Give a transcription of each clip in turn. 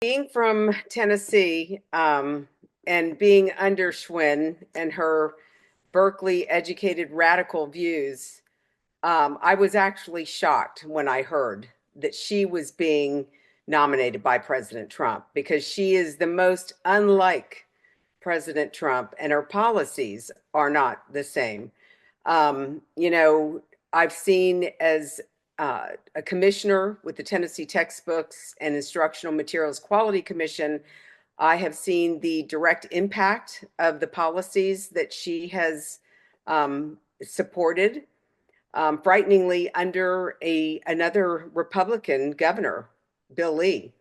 Being from Tennessee, and being under Schwinn and her Berkeley educated radical views, I was actually shocked when I heard that she was being nominated by President Trump because she is the most unlike President Trump and her policies are not the same. Um, you know, I've seen as a commissioner with the Tennessee Textbooks and Instructional Materials Quality Commission, I have seen the direct impact of the policies that she has supported, frighteningly under another Republican governor, Bill Lee.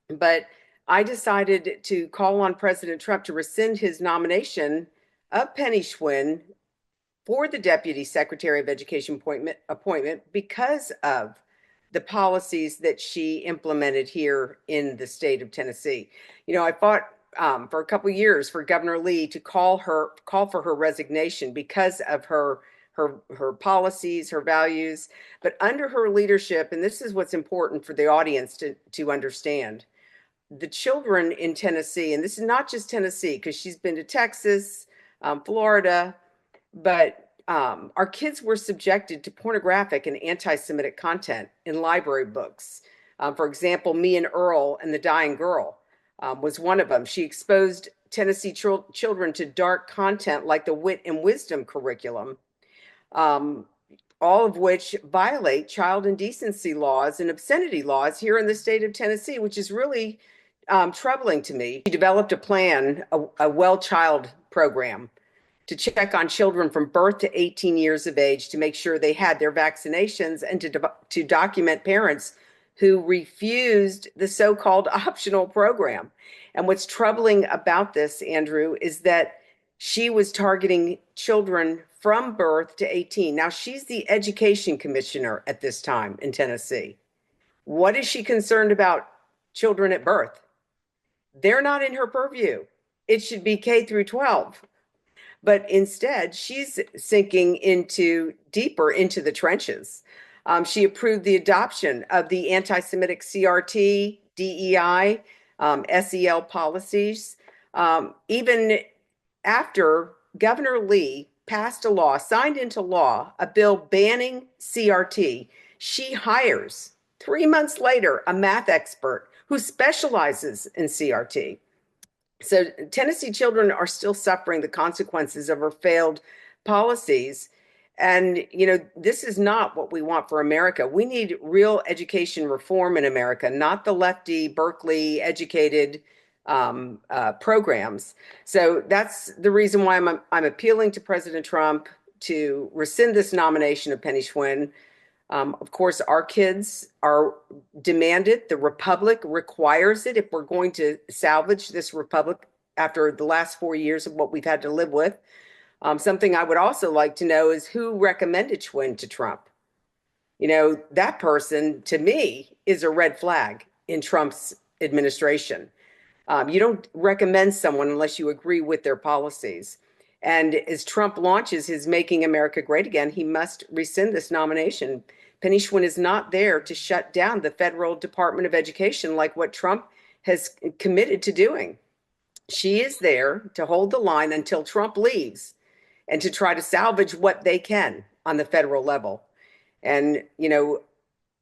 But I decided to call on President Trump to rescind his nomination of Penny Schwinn for the Deputy Secretary of Education appointment because of the policies that she implemented here in the state of Tennessee. I fought for a couple of years for Governor Lee to call for her resignation because of her policies, her values. But under her leadership, and this is what's important for the audience to understand, the children in Tennessee, and this is not just Tennessee, because she's been to Texas, Florida, but our kids were subjected to pornographic and anti-Semitic content in library books. For example, Me and Earl and the Dying Girl was one of them. She exposed Tennessee children to dark content like the Wit and Wisdom curriculum, um, all of which violate child indecency laws and obscenity laws here in the state of Tennessee, which is really troubling to me. She developed a plan, a well child program, to check on children from birth to 18 years of age to make sure they had their vaccinations and to document parents who refused the so-called optional program. And what's troubling about this, Andrew, is that she was targeting children from birth to 18. Now, she's the education commissioner at this time in Tennessee. What is she concerned about children at birth? They're not in her purview. It should be K through 12. But instead, she's sinking deeper into the trenches. She approved the adoption of the anti-Semitic CRT, DEI, SEL policies, even after Governor Lee passed a law, signed into law, a bill banning CRT. She hires 3 months later a math expert who specializes in CRT. So Tennessee children are still suffering the consequences of her failed policies. And, this is not what we want for America. We need real education reform in America, not the lefty, Berkeley educated programs. So that's the reason why I'm appealing to President Trump to rescind this nomination of Penny Schwinn. Of course, our kids are demanded. The republic requires it if we're going to salvage this republic after the last 4 years of what we've had to live with. Something I would also like to know is who recommended Schwinn to Trump. That person, to me, is a red flag in Trump's administration. You don't recommend someone unless you agree with their policies. And as Trump launches his Making America Great Again, he must rescind this nomination. Penny Schwinn is not there to shut down the federal Department of Education like what Trump has committed to doing. She is there to hold the line until Trump leaves and to try to salvage what they can on the federal level. And,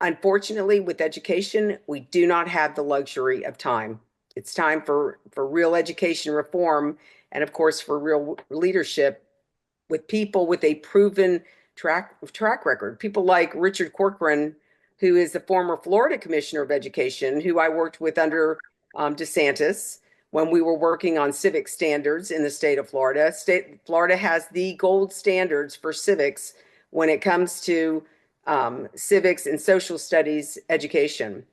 unfortunately, with education, we do not have the luxury of time. It's time for real education reform and, of course, for real leadership with people with a proven track record. People like Richard Corcoran, who is the former Florida Commissioner of Education, who I worked with under DeSantis when we were working on civic standards in the state of Florida. Florida has the gold standards for civics when it comes to civics and social studies education.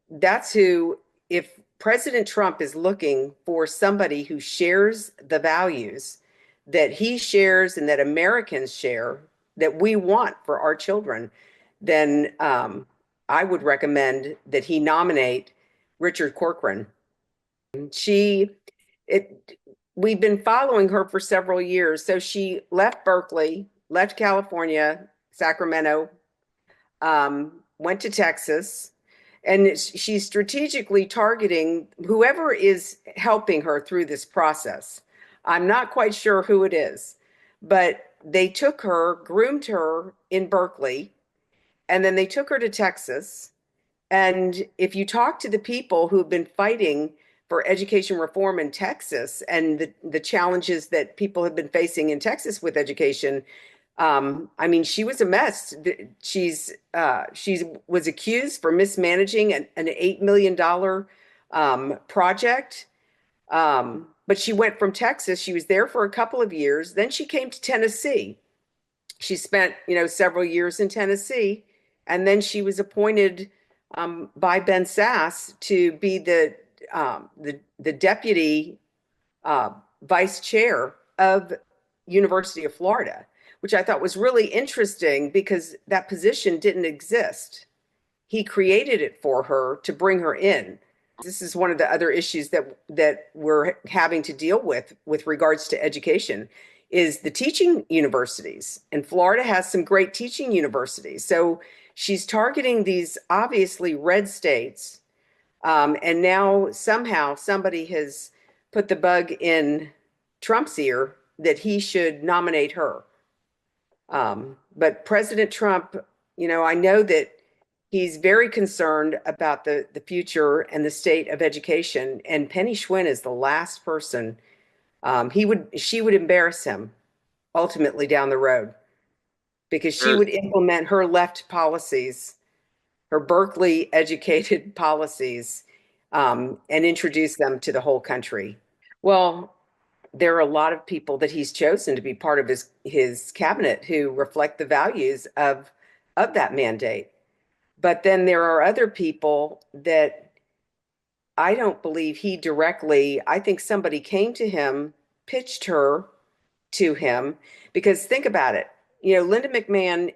That's who, if President Trump is looking for somebody who shares the values that he shares and that Americans share, that we want for our children, then I would recommend that he nominate Richard Corcoran. We've been following her for several years. So she left Berkeley, left California, Sacramento, went to Texas, And she's strategically targeting whoever is helping her through this process. I'm not quite sure who it is, but they took her, groomed her in Berkeley, and then they took her to Texas. And if you talk to the people who've been fighting for education reform in Texas and the challenges that people have been facing in Texas with education, I mean, she was a mess. She was accused for mismanaging an $8 million project. But she went from Texas. She was there for a couple of years. Then she came to Tennessee. She spent, several years in Tennessee, and then she was appointed by Ben Sass to be the deputy uh, vice chair of University of Florida, which I thought was really interesting because that position didn't exist. He created it for her to bring her in. This is one of the other issues that we're having to deal with regards to education is the teaching universities. And Florida has some great teaching universities. So she's targeting these obviously red states. And now somehow somebody has put the bug in Trump's ear that he should nominate her. But President Trump, I know that he's very concerned about the future and the state of education. And Penny Schwinn is the last person. She would embarrass him ultimately down the road because she would implement her left policies, her Berkeley educated policies, and introduce them to the whole country. Well, there are a lot of people that he's chosen to be part of his cabinet who reflect the values of that mandate. But then there are other people that I don't believe he directly, I think somebody came to him, pitched her to him, because think about it. Linda McMahon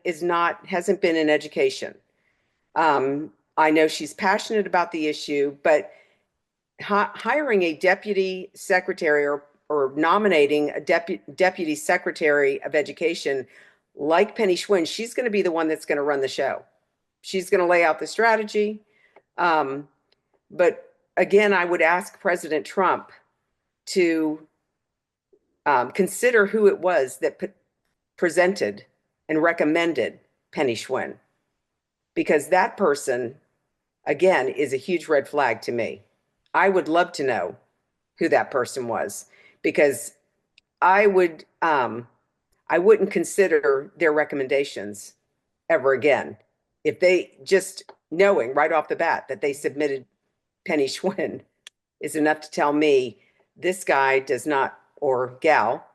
hasn't been in education. I know she's passionate about the issue, but hiring a deputy secretary or nominating a deputy secretary of education like Penny Schwinn, she's going to be the one that's going to run the show. She's going to lay out the strategy. But again, I would ask President Trump to consider who it was that presented and recommended Penny Schwinn, because that person, again, is a huge red flag to me. I would love to know who that person was, because I wouldn't consider their recommendations ever again if they just knowing right off the bat that they submitted Penny Schwinn is enough to tell me this guy does not, or gal,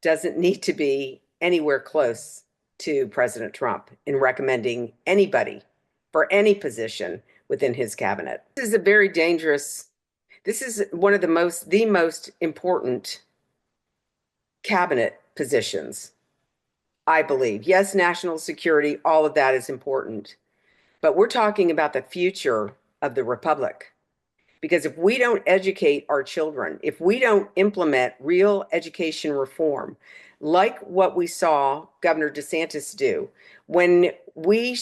doesn't need to be anywhere close to President Trump in recommending anybody for any position within his cabinet. This is a very dangerous, this is one of the most important cabinet positions, I believe. Yes, national security, all of that is important. But we're talking about the future of the republic. Because if we don't educate our children, if we don't implement real education reform, like what we saw Governor DeSantis do, when we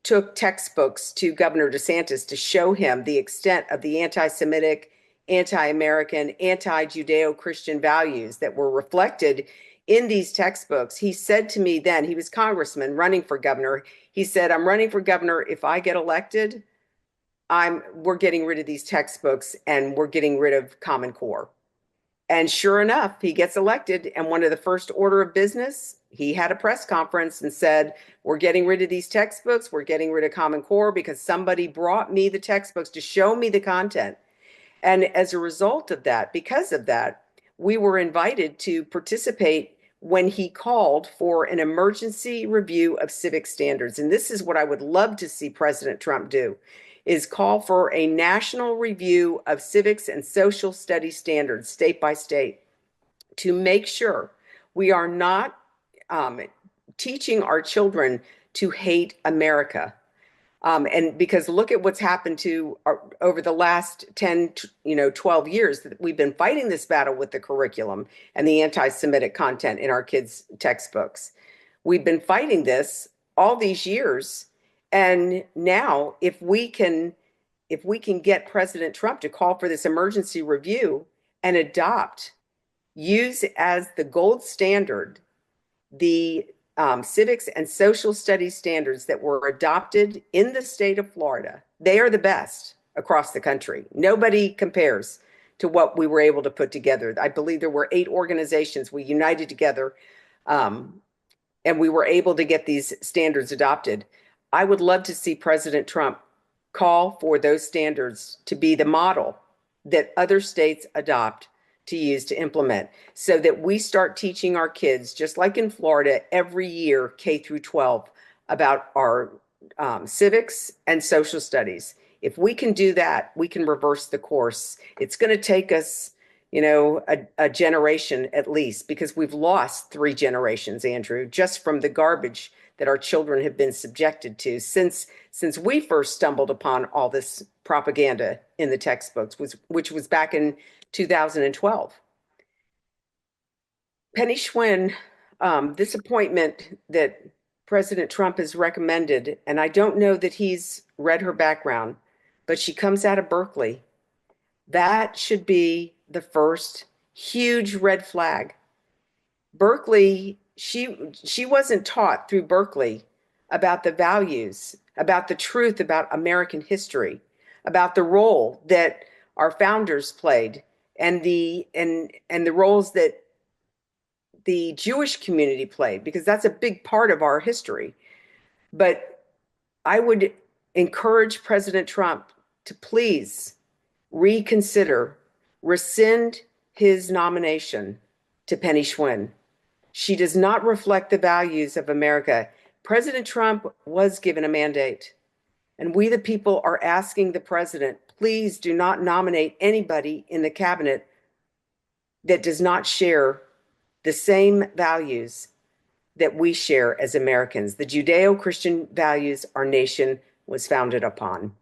took textbooks to Governor DeSantis to show him the extent of the anti-Semitic, anti-American, anti-Judeo-Christian values that were reflected in these textbooks, he said to me then, he was congressman running for governor, he said, "I'm running for governor. If I get elected, we're getting rid of these textbooks and we're getting rid of Common Core." And sure enough, he gets elected. And one of the first order of business, he had a press conference and said, "We're getting rid of these textbooks. We're getting rid of Common Core because somebody brought me the textbooks to show me the content." And as a result of that, because of that, we were invited to participate when he called for an emergency review of civic standards. And this is what I would love to see President Trump do, is call for a national review of civics and social studies standards state by state to make sure we are not teaching our children to hate America. And because look at what's happened to over the last 10, 12 years that we've been fighting this battle with the curriculum and the anti-Semitic content in our kids' textbooks. We've been fighting this all these years. And now if we can if we can get President Trump to call for this emergency review and adopt, use as the gold standard the civics and social studies standards that were adopted in the state of Florida. They are the best across the country. Nobody compares to what we were able to put together. I believe there were 8 organizations. We united together, and we were able to get these standards adopted. I would love to see President Trump call for those standards to be the model that other states adopt to use to implement, so that we start teaching our kids, just like in Florida, every year, K through 12, about our civics and social studies. If we can do that, we can reverse the course. It's going to take us, a generation at least, because we've lost 3 generations, Andrew, just from the garbage that our children have been subjected to since we first stumbled upon all this propaganda in the textbooks, which was back in 2012. Penny Schwinn, this appointment that President Trump has recommended, and I don't know that he's read her background, but she comes out of Berkeley. That should be the first huge red flag. Berkeley, she wasn't taught through Berkeley about the values, about the truth about American history, about the role that our founders played, and the roles that the Jewish community played, because that's a big part of our history. But I would encourage President Trump to please reconsider, rescind his nomination to Penny Schwinn. She does not reflect the values of America. President Trump was given a mandate, and we, the people, are asking the president, please do not nominate anybody in the cabinet that does not share the same values that we share as Americans, the Judeo-Christian values our nation was founded upon.